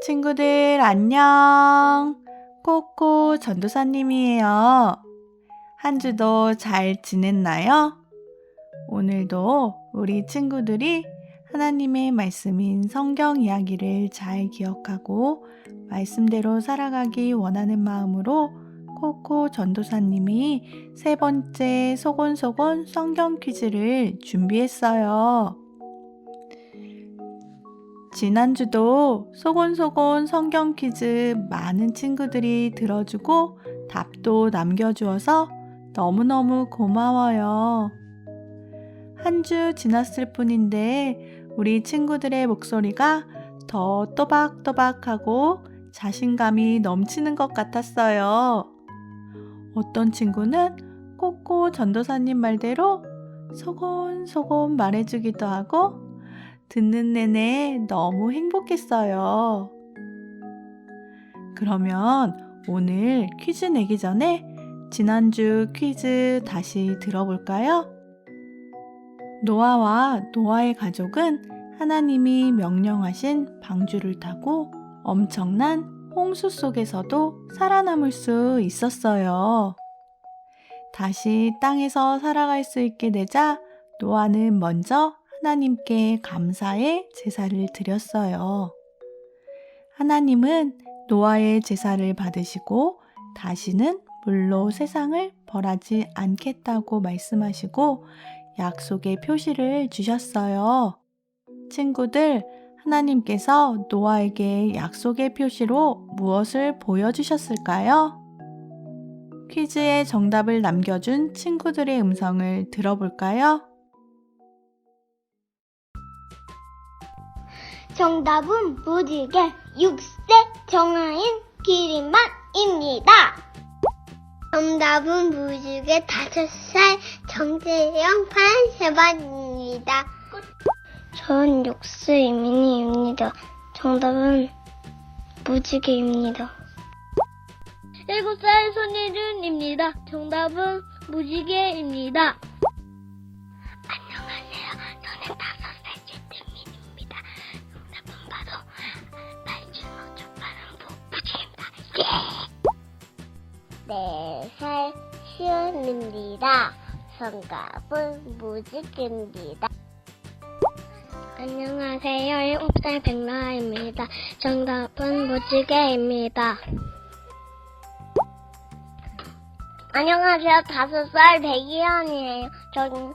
친구들 안녕. 코코 전도사님이에요. 한 주도 잘 지냈나요? 오늘도 우리 친구들이 하나님의 말씀인 성경 이야기를 잘 기억하고 말씀대로 살아가기 원하는 마음으로 코코 전도사님이 세 번째 소곤소곤 성경 퀴즈를 준비했어요. 지난주도 소곤소곤 성경 퀴즈 많은 친구들이 들어주고 답도 남겨주어서 너무너무 고마워요. 한 주 지났을 뿐인데 우리 친구들의 목소리가 더 또박또박하고 자신감이 넘치는 것 같았어요. 어떤 친구는 코코 전도사님 말대로 소곤소곤 말해주기도 하고 듣는 내내 너무 행복했어요. 그러면 오늘 퀴즈 내기 전에 지난주 퀴즈 다시 들어볼까요? 노아와 노아의 가족은 하나님이 명령하신 방주를 타고 엄청난 홍수 속에서도 살아남을 수 있었어요. 다시 땅에서 살아갈 수 있게 되자 노아는 먼저 하나님께 감사의 제사를 드렸어요. 하나님은 노아의 제사를 받으시고 다시는 물로 세상을 벌하지 않겠다고 말씀하시고 약속의 표시를 주셨어요. 친구들, 하나님께서 노아에게 약속의 표시로 무엇을 보여주셨을까요? 퀴즈에 정답을 남겨준 친구들의 음성을 들어볼까요? 정답은 무지개 6세 정하인 기린맛입니다. 정답은 무지개 5살 정재영 8세반입니다. 전 6세 이민희입니다. 정답은 무지개입니다. 7살 손예준입니다. 정답은 무지개입니다. 안녕하세요. 저는 5살 최태민입니다. 정답은 바로 발주노 초파랑보 무지개입니다. 4살 시은입니다. 정답은 무지개입니다. 안녕하세요. 7살 백라입니다. 정답은 무지개입니다. 안녕하세요. 5살 백이현이에요. 저는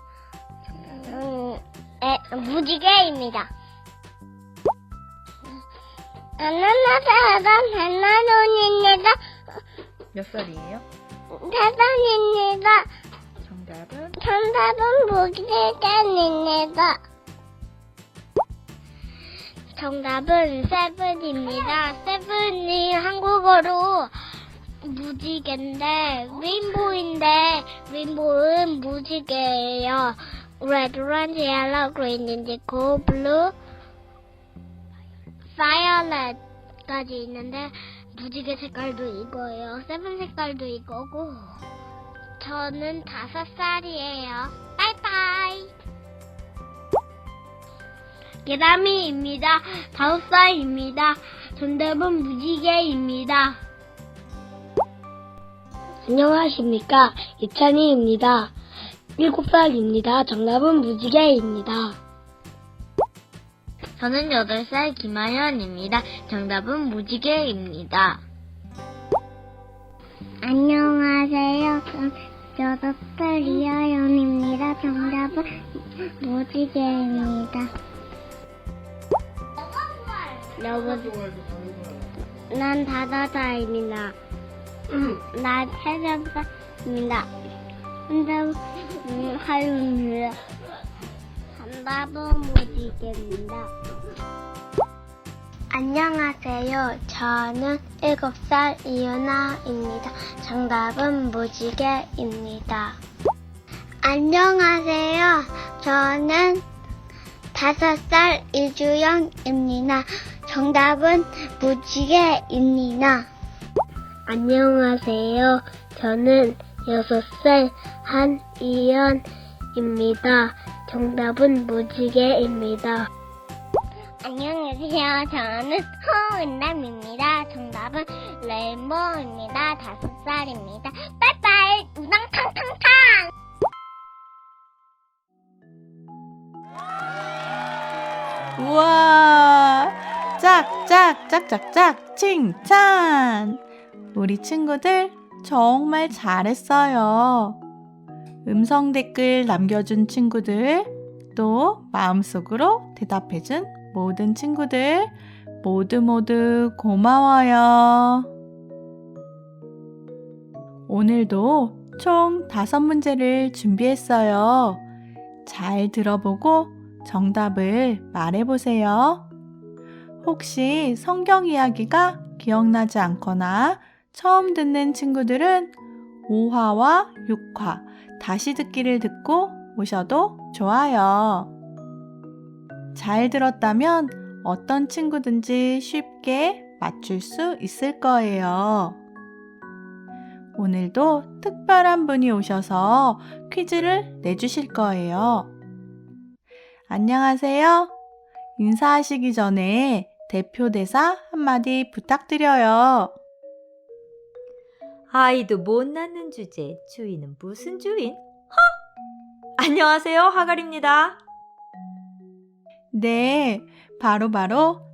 무지개입니다. 안녕하세요. 저는 백나론입니다. 몇 살이에요? 5살입니다. 정답은? 무지개입니다. 정답은 세븐입니다. 세븐이 한국어로 무지개인데 레인보우인데 레인보우는 무지개예요. Red, orange, yellow, green, indigo, blue, violet까지 있는데 무지개 색깔도 이거예요. 세븐 색깔도 이거고 저는 5살이에요. 바이바이. 계담이입니다. 5살입니다. 정답은 무지개입니다. 안녕하십니까. 이찬희입니다. 7살입니다. 정답은 무지개입니다. 저는 8살 김아현입니다. 정답은 무지개입니다. 안녕하세요. 6살 이하연입니다. 정답은 무지개입니다. 난 5살입니다. 난 3살입니다. 정답은 하윤이에요. 정답은 무지개입니다. 안녕하세요. 저는 7살 이윤아입니다. 정답은 무지개입니다. 안녕하세요. 저는 5살 이주영입니다. 정답은 무지개입니다. 안녕하세요. 저는 6살 한이연입니다. 정답은 무지개입니다. 안녕하세요. 저는 허은남입니다. 정답은 레인보우입니다. 5살입니다. 빠이빠이 우당탕탕탕. 우와! 짝짝짝짝짝 칭찬! 우리 친구들 정말 잘했어요. 음성 댓글 남겨준 친구들, 또 마음속으로 대답해준 모든 친구들 모두 고마워요. 오늘도 총 5문제를 준비했어요. 잘 들어보고 정답을 말해보세요. 혹시 성경 이야기가 기억나지 않거나 처음 듣는 친구들은 5화와 6화 다시 듣기를 듣고 오셔도 좋아요. 잘 들었다면 어떤 친구든지 쉽게 맞출 수 있을 거예요. 오늘도 특별한 분이 오셔서 퀴즈를 내주실 거예요. 안녕하세요. 인사하시기 전에 대표대사 한마디 부탁드려요. 아이도 못 낳는 주제, 주인은 무슨 주인? 안녕하세요, 하갈입니다. 네, 바로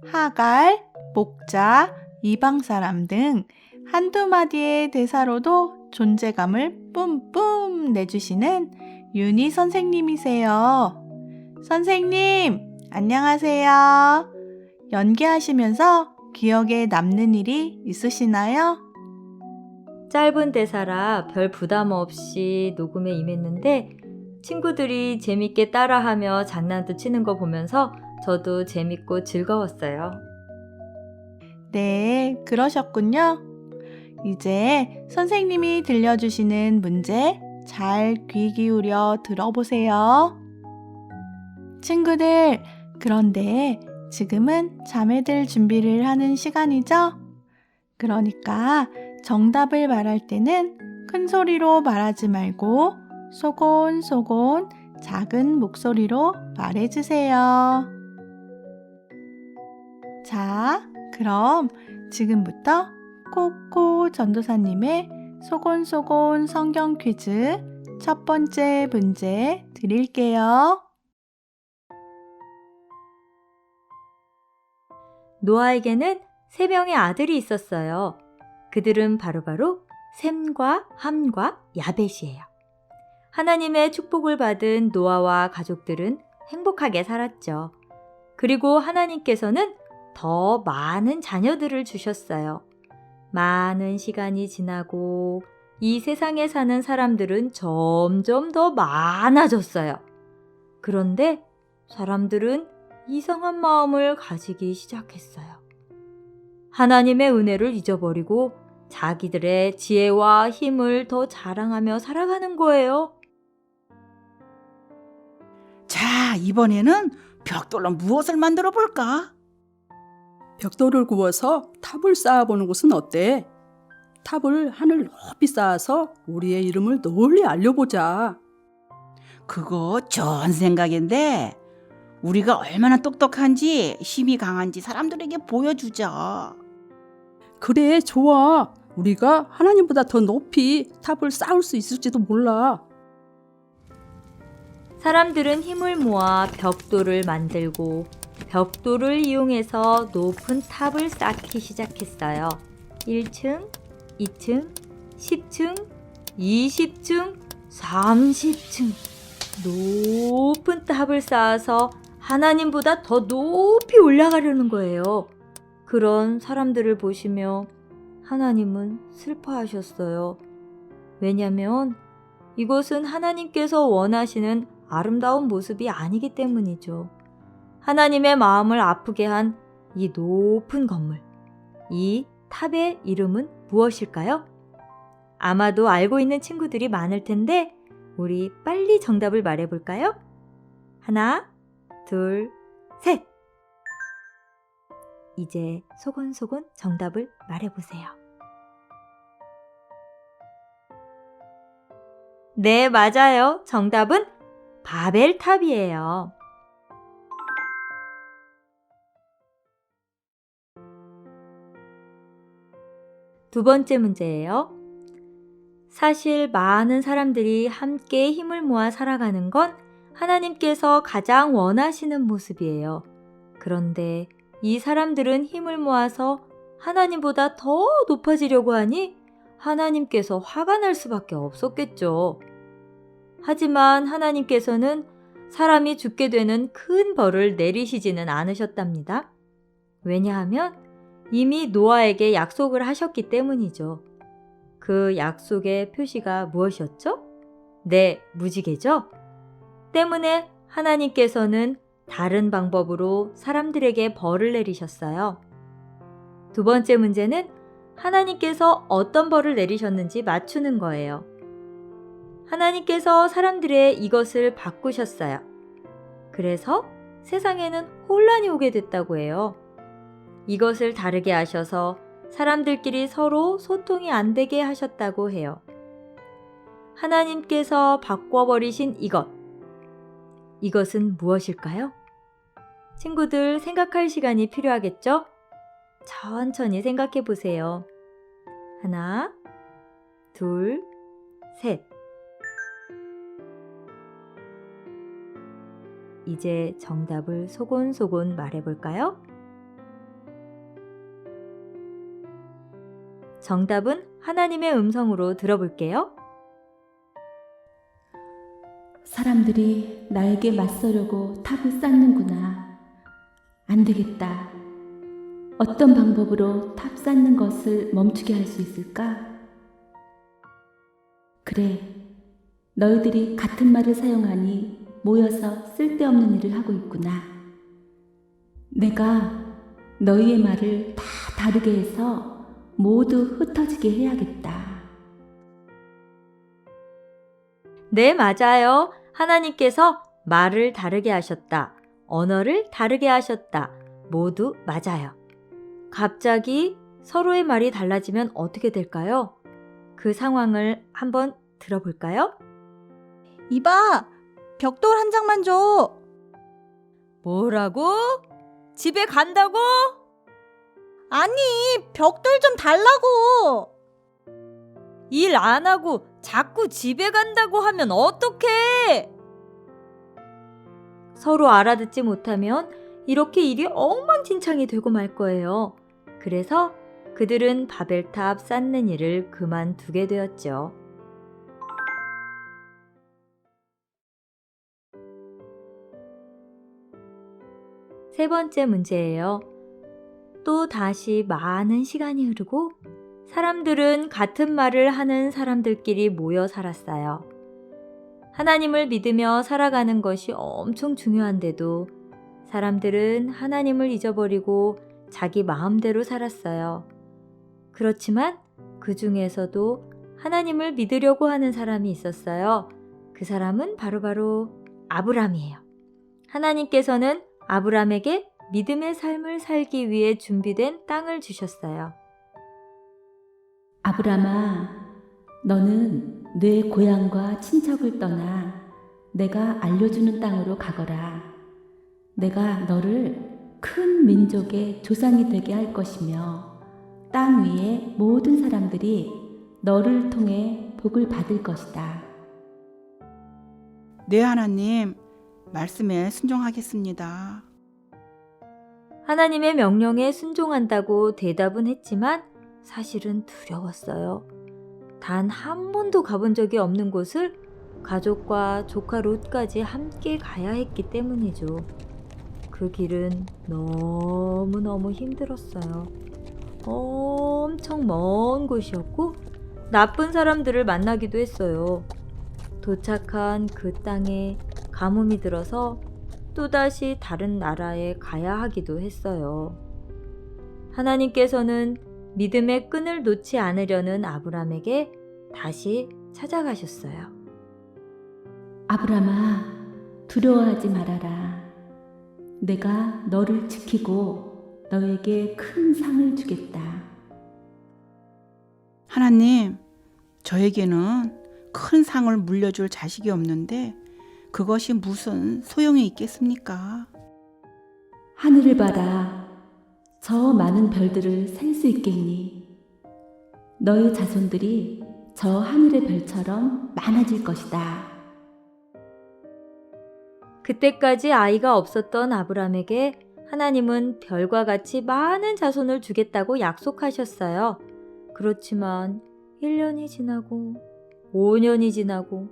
하갈, 목자, 이방사람 등 한두 마디의 대사로도 존재감을 뿜뿜 내주시는 윤희 선생님이세요. 선생님, 안녕하세요. 연기하시면서 기억에 남는 일이 있으시나요? 짧은 대사라 별 부담 없이 녹음에 임했는데 친구들이 재밌게 따라하며 장난도 치는 거 보면서 저도 재밌고 즐거웠어요. 네, 그러셨군요. 이제 선생님이 들려주시는 문제 잘 귀 기울여 들어보세요. 친구들, 그런데 지금은 잠에 들 준비를 하는 시간이죠? 그러니까 정답을 말할 때는 큰 소리로 말하지 말고 소곤소곤 작은 목소리로 말해주세요. 자, 그럼 지금부터 코코 전도사님의 소곤소곤 성경 퀴즈 첫 번째 문제 드릴게요. 노아에게는 3명의 아들이 있었어요. 그들은 바로 셈과 함과 야벳이에요. 하나님의 축복을 받은 노아와 가족들은 행복하게 살았죠. 그리고 하나님께서는 더 많은 자녀들을 주셨어요. 많은 시간이 지나고 이 세상에 사는 사람들은 점점 더 많아졌어요. 그런데 사람들은 이상한 마음을 가지기 시작했어요. 하나님의 은혜를 잊어버리고 자기들의 지혜와 힘을 더 자랑하며 살아가는 거예요. 자, 이번에는 벽돌로 무엇을 만들어 볼까? 벽돌을 구워서 탑을 쌓아보는 것은 어때? 탑을 하늘 높이 쌓아서 우리의 이름을 널리 알려보자. 그거 좋은 생각인데 우리가 얼마나 똑똑한지 힘이 강한지 사람들에게 보여주자. 그래, 좋아. 우리가 하나님보다 더 높이 탑을 쌓을 수 있을지도 몰라. 사람들은 힘을 모아 벽돌을 만들고 벽돌을 이용해서 높은 탑을 쌓기 시작했어요. 1층, 2층, 10층, 20층, 30층. 높은 탑을 쌓아서 하나님보다 더 높이 올라가려는 거예요. 그런 사람들을 보시며 하나님은 슬퍼하셨어요. 왜냐면 이것은 하나님께서 원하시는 아름다운 모습이 아니기 때문이죠. 하나님의 마음을 아프게 한 이 높은 건물, 이 탑의 이름은 무엇일까요? 아마도 알고 있는 친구들이 많을 텐데 우리 빨리 정답을 말해볼까요? 하나, 둘, 셋! 이제 소곤소곤 정답을 말해보세요. 네, 맞아요. 정답은 바벨탑이에요. 두 번째 문제예요. 사실 많은 사람들이 함께 힘을 모아 살아가는 건 하나님께서 가장 원하시는 모습이에요. 그런데 이 사람들은 힘을 모아서 하나님보다 더 높아지려고 하니 하나님께서 화가 날 수밖에 없었겠죠. 하지만 하나님께서는 사람이 죽게 되는 큰 벌을 내리시지는 않으셨답니다. 왜냐하면 이미 노아에게 약속을 하셨기 때문이죠. 그 약속의 표시가 무엇이었죠? 네, 무지개죠? 때문에 하나님께서는 다른 방법으로 사람들에게 벌을 내리셨어요. 두 번째 문제는 하나님께서 어떤 벌을 내리셨는지 맞추는 거예요. 하나님께서 사람들의 이것을 바꾸셨어요. 그래서 세상에는 혼란이 오게 됐다고 해요. 이것을 다르게 하셔서 사람들끼리 서로 소통이 안 되게 하셨다고 해요. 하나님께서 바꿔버리신 이것은 무엇일까요? 친구들 생각할 시간이 필요하겠죠? 천천히 생각해 보세요. 하나, 둘, 셋. 이제 정답을 소곤소곤 말해볼까요? 정답은 하나님의 음성으로 들어볼게요. 사람들이 나에게 맞서려고 탑을 쌓는구나. 안 되겠다. 어떤 방법으로 탑 쌓는 것을 멈추게 할 수 있을까? 그래, 너희들이 같은 말을 사용하니 모여서 쓸데없는 일을 하고 있구나. 내가 너희의 말을 다 다르게 해서 모두 흩어지게 해야겠다. 네, 맞아요. 하나님께서 말을 다르게 하셨다. 언어를 다르게 하셨다. 모두 맞아요. 갑자기 서로의 말이 달라지면 어떻게 될까요? 그 상황을 한번 들어볼까요? 이봐, 벽돌 한 장만 줘. 뭐라고? 집에 간다고? 아니, 벽돌 좀 달라고. 일 안 하고 자꾸 집에 간다고 하면 어떡해? 서로 알아듣지 못하면 이렇게 일이 엉망진창이 되고 말 거예요. 그래서 그들은 바벨탑 쌓는 일을 그만두게 되었죠. 세 번째 문제예요. 또 다시 많은 시간이 흐르고 사람들은 같은 말을 하는 사람들끼리 모여 살았어요. 하나님을 믿으며 살아가는 것이 엄청 중요한데도 사람들은 하나님을 잊어버리고 자기 마음대로 살았어요. 그렇지만 그 중에서도 하나님을 믿으려고 하는 사람이 있었어요. 그 사람은 바로 아브람이에요. 하나님께서는 아브람에게 믿음의 삶을 살기 위해 준비된 땅을 주셨어요. 아브람아, 너는 내 고향과 친척을 떠나 내가 알려주는 땅으로 가거라. 내가 너를 큰 민족의 조상이 되게 할 것이며 땅 위의 모든 사람들이 너를 통해 복을 받을 것이다. 네, 하나님, 말씀에 순종하겠습니다. 하나님의 명령에 순종한다고 대답은 했지만 사실은 두려웠어요. 단 한 번도 가본 적이 없는 곳을 가족과 조카 롯까지 함께 가야 했기 때문이죠. 그 길은 너무너무 힘들었어요. 엄청 먼 곳이었고 나쁜 사람들을 만나기도 했어요. 도착한 그 땅에 가뭄이 들어서 또다시 다른 나라에 가야 하기도 했어요. 하나님께서는 믿음의 끈을 놓지 않으려는 아브람에게 다시 찾아가셨어요. 아브람아, 두려워하지 말아라. 내가 너를 지키고 너에게 큰 상을 주겠다. 하나님, 저에게는 큰 상을 물려줄 자식이 없는데 그것이 무슨 소용이 있겠습니까? 하늘을 봐라. 저 많은 별들을 셀 수 있겠니? 너의 자손들이 저 하늘의 별처럼 많아질 것이다. 그때까지 아이가 없었던 아브람에게 하나님은 별과 같이 많은 자손을 주겠다고 약속하셨어요. 그렇지만 1년이 지나고 5년이 지나고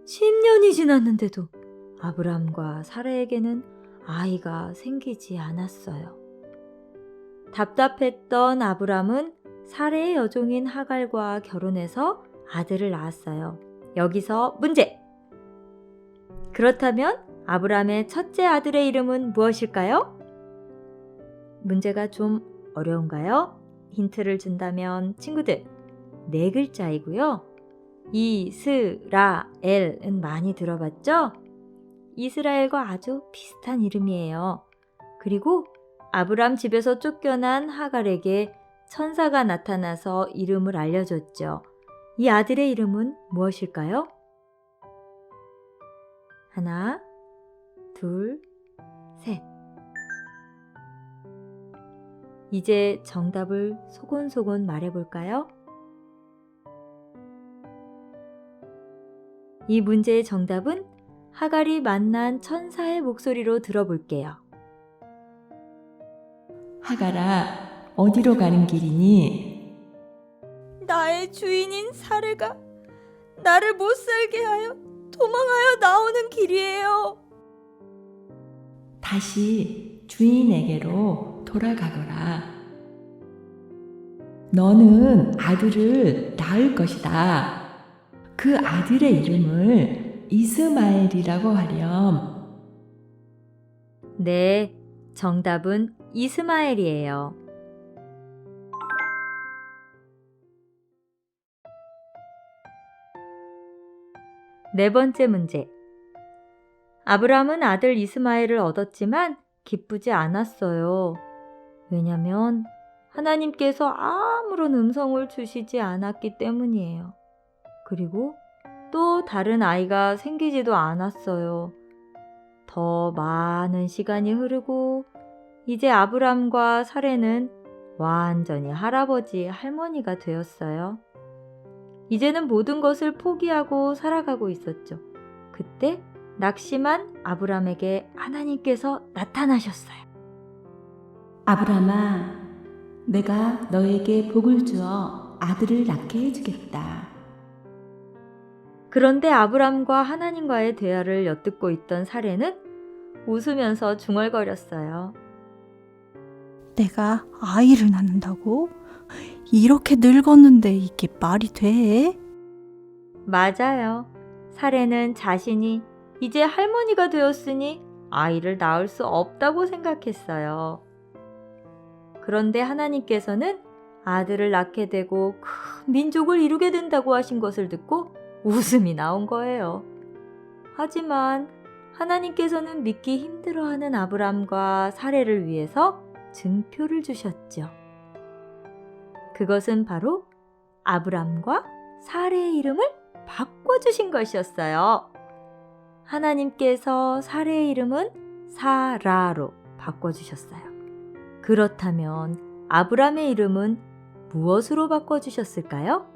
10년이 지났는데도 아브람과 사라에게는 아이가 생기지 않았어요. 답답했던 아브람은 사라의 여종인 하갈과 결혼해서 아들을 낳았어요. 여기서 문제! 그렇다면 아브람의 첫째 아들의 이름은 무엇일까요? 문제가 좀 어려운가요? 힌트를 준다면 친구들, 4글자이고요. 이스라엘은 많이 들어봤죠? 이스라엘과 아주 비슷한 이름이에요. 그리고 아브람 집에서 쫓겨난 하갈에게 천사가 나타나서 이름을 알려줬죠. 이 아들의 이름은 무엇일까요? 하나, 둘, 셋. 이제 정답을 소곤소곤 말해볼까요? 이 문제의 정답은 하갈이 만난 천사의 목소리로 들어볼게요. 하갈아, 어디로 가는 길이니? 나의 주인인 사례가 나를 못 살게 하여 도망하여 나오는 길이에요. 다시 주인에게로 돌아가거라. 너는 아들을 낳을 것이다. 그 아들의 이름을 이스마엘이라고 하렴. 네, 정답은 이스마엘이에요. 네 번째 문제. 아브람은 아들 이스마엘을 얻었지만 기쁘지 않았어요. 왜냐면 하나님께서 아무런 음성을 주시지 않았기 때문이에요. 그리고 또 다른 아이가 생기지도 않았어요. 더 많은 시간이 흐르고 이제 아브람과 사레는 완전히 할아버지, 할머니가 되었어요. 이제는 모든 것을 포기하고 살아가고 있었죠. 그때 낙심한 아브람에게 하나님께서 나타나셨어요. 아브람아, 내가 너에게 복을 주어 아들을 낳게 해주겠다. 그런데 아브람과 하나님과의 대화를 엿듣고 있던 사레는 웃으면서 중얼거렸어요. 내가 아이를 낳는다고? 이렇게 늙었는데 이게 말이 돼? 맞아요. 사레는 자신이 이제 할머니가 되었으니 아이를 낳을 수 없다고 생각했어요. 그런데 하나님께서는 아들을 낳게 되고 큰 민족을 이루게 된다고 하신 것을 듣고 웃음이 나온 거예요. 하지만 하나님께서는 믿기 힘들어하는 아브람과 사레를 위해서 증표를 주셨죠. 그것은 바로 아브람과 사레의 이름을 바꿔주신 것이었어요. 하나님께서 사레의 이름은 사라로 바꿔주셨어요. 그렇다면 아브람의 이름은 무엇으로 바꿔주셨을까요?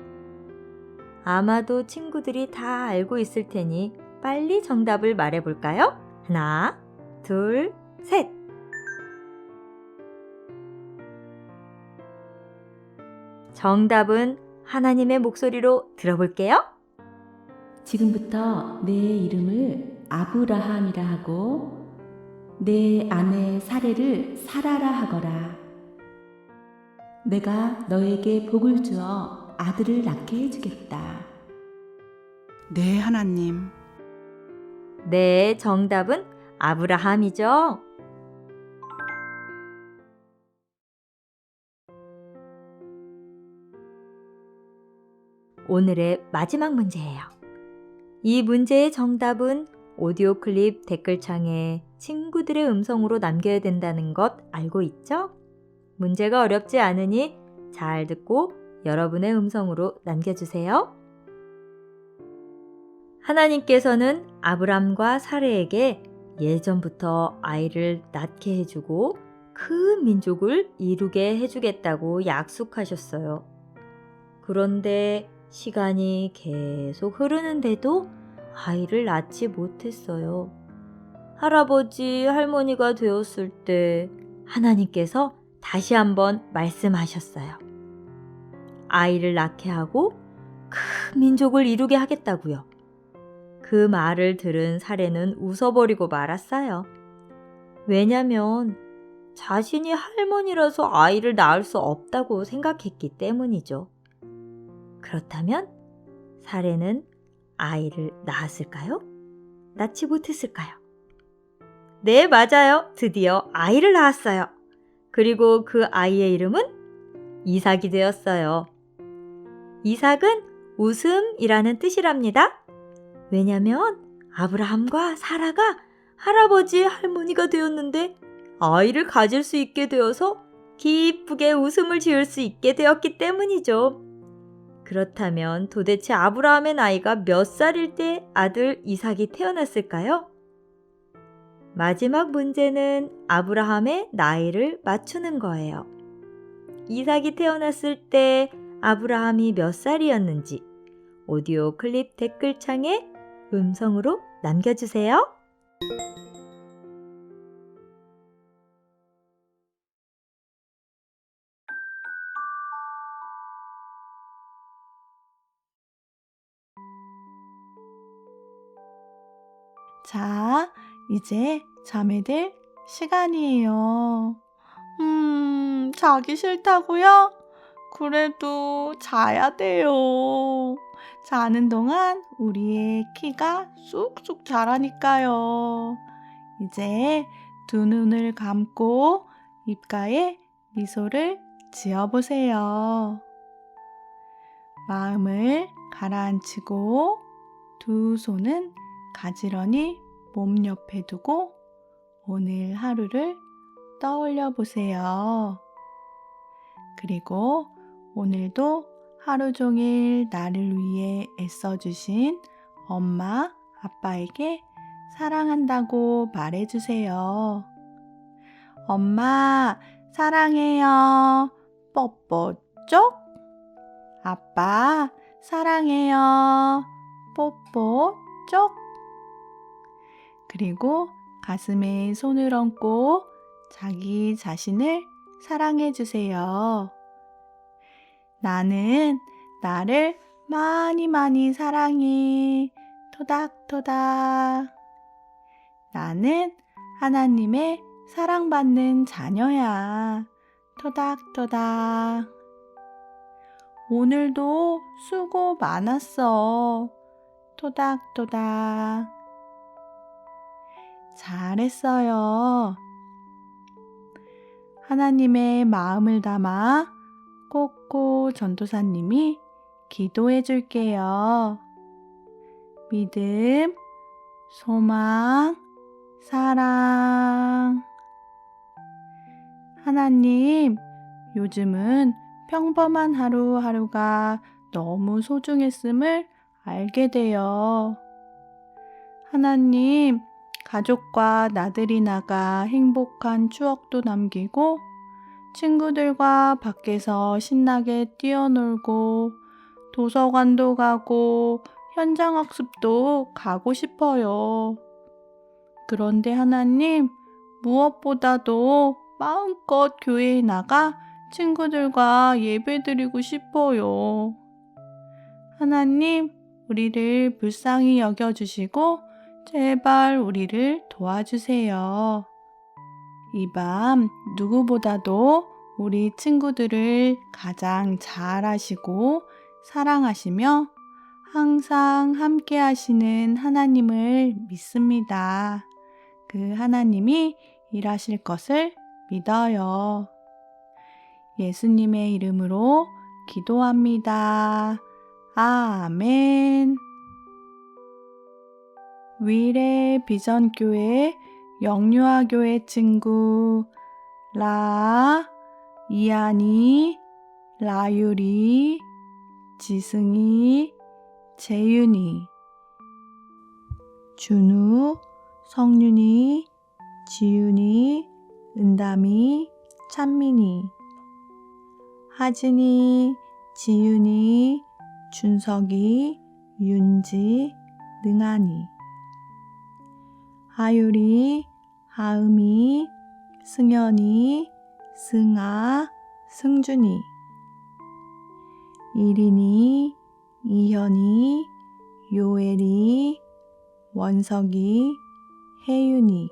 아마도 친구들이 다 알고 있을 테니 빨리 정답을 말해볼까요? 하나, 둘, 셋! 정답은 하나님의 목소리로 들어볼게요. 지금부터 내 이름을 아브라함이라 하고 내 아내 사레를 사라라 하거라. 내가 너에게 복을 주어 아들을 낳게 해주겠다. 네, 하나님. 네, 정답은 아브라함이죠. 오늘의 마지막 문제예요. 이 문제의 정답은 오디오 클립 댓글창에 친구들의 음성으로 남겨야 된다는 것 알고 있죠? 문제가 어렵지 않으니 잘 듣고 여러분의 음성으로 남겨주세요. 하나님께서는 아브람과 사레에게 예전부터 아이를 낳게 해주고 큰 민족을 이루게 해주겠다고 약속하셨어요. 그런데 시간이 계속 흐르는데도 아이를 낳지 못했어요. 할아버지, 할머니가 되었을 때 하나님께서 다시 한번 말씀하셨어요. 아이를 낳게 하고 큰 민족을 이루게 하겠다고요. 그 말을 들은 사례는 웃어버리고 말았어요. 왜냐면 자신이 할머니라서 아이를 낳을 수 없다고 생각했기 때문이죠. 그렇다면 사례는 아이를 낳았을까요? 낳지 못했을까요? 네, 맞아요. 드디어 아이를 낳았어요. 그리고 그 아이의 이름은 이삭이 되었어요. 이삭은 웃음이라는 뜻이랍니다. 왜냐면 아브라함과 사라가 할아버지, 할머니가 되었는데 아이를 가질 수 있게 되어서 기쁘게 웃음을 지을 수 있게 되었기 때문이죠. 그렇다면 도대체 아브라함의 나이가 몇 살일 때 아들 이삭이 태어났을까요? 마지막 문제는 아브라함의 나이를 맞추는 거예요. 이삭이 태어났을 때 아브라함이 몇 살이었는지 오디오 클립 댓글창에 음성으로 남겨주세요. 자, 이제 잠에 들 시간이에요. 자기 싫다고요? 그래도 자야 돼요. 자는 동안 우리의 키가 쑥쑥 자라니까요. 이제 두 눈을 감고 입가에 미소를 지어보세요. 마음을 가라앉히고 두 손은 가지런히 몸 옆에 두고 오늘 하루를 떠올려 보세요. 그리고 오늘도 하루 종일 나를 위해 애써주신 엄마, 아빠에게 사랑한다고 말해주세요. 엄마, 사랑해요. 뽀뽀 쪽. 아빠, 사랑해요. 뽀뽀 쪽. 그리고 가슴에 손을 얹고 자기 자신을 사랑해 주세요. 나는 나를 많이 많이 사랑해. 토닥토닥. 나는 하나님의 사랑받는 자녀야. 토닥토닥. 오늘도 수고 많았어. 토닥토닥. 잘했어요. 하나님의 마음을 담아 꼬꼬 전도사님이 기도해 줄게요. 믿음, 소망, 사랑. 하나님, 요즘은 평범한 하루하루가 너무 소중했음을 알게 돼요. 하나님, 가족과 나들이 나가 행복한 추억도 남기고 친구들과 밖에서 신나게 뛰어놀고 도서관도 가고 현장학습도 가고 싶어요. 그런데 하나님, 무엇보다도 마음껏 교회에 나가 친구들과 예배드리고 싶어요. 하나님, 우리를 불쌍히 여겨주시고 제발 우리를 도와주세요. 이 밤 누구보다도 우리 친구들을 가장 잘 아시고 사랑하시며 항상 함께 하시는 하나님을 믿습니다. 그 하나님이 일하실 것을 믿어요. 예수님의 이름으로 기도합니다. 아멘. 위례 비전교회 영유아교회 친구 라, 이한이, 라유리, 지승이, 재윤이, 준우, 성윤이, 지윤이, 은담이, 찬민이, 하진이, 지윤이, 준석이, 윤지, 능한이. 하율이, 하음이, 승현이, 승아, 승준이. 이린이, 이현이, 요엘이, 원석이, 혜윤이.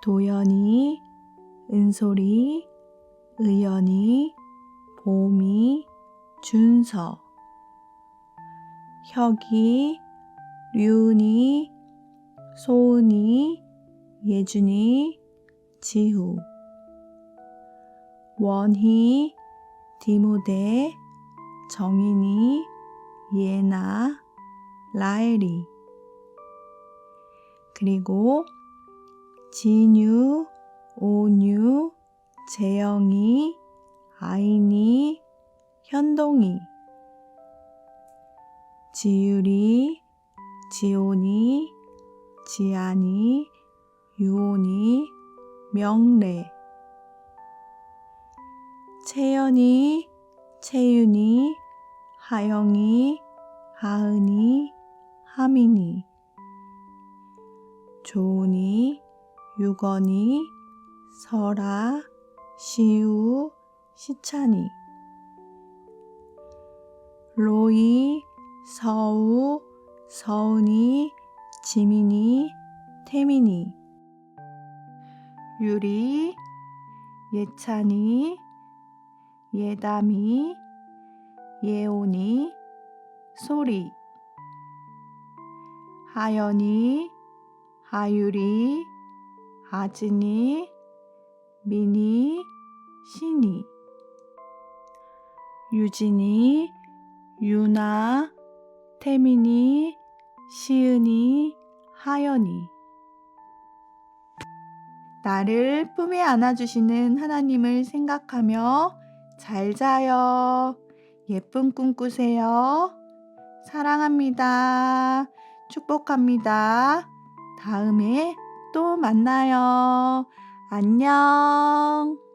도연이, 은솔이, 의연이, 봄이, 준서. 혁이, 류은이, 소은이, 예준이, 지후. 원희, 디모데, 정인이, 예나, 라엘이. 그리고 진유, 온유, 재영이, 아인이, 현동이. 지율이, 지온이, 지안이, 유온이, 명래. 채연이, 채윤이, 하영이, 하은이, 하민이. 조은이, 유건이, 설아, 시우, 시찬이. 로이, 서우, 서은이, 지민이, 태민이. 유리, 예찬이, 예담이, 예온이, 소리. 하연이, 하율이, 아진이, 미니, 신이. 유진이, 유나, 태민이, 시은이, 하연이. 나를 품에 안아주시는 하나님을 생각하며 잘 자요. 예쁜 꿈 꾸세요. 사랑합니다. 축복합니다. 다음에 또 만나요. 안녕.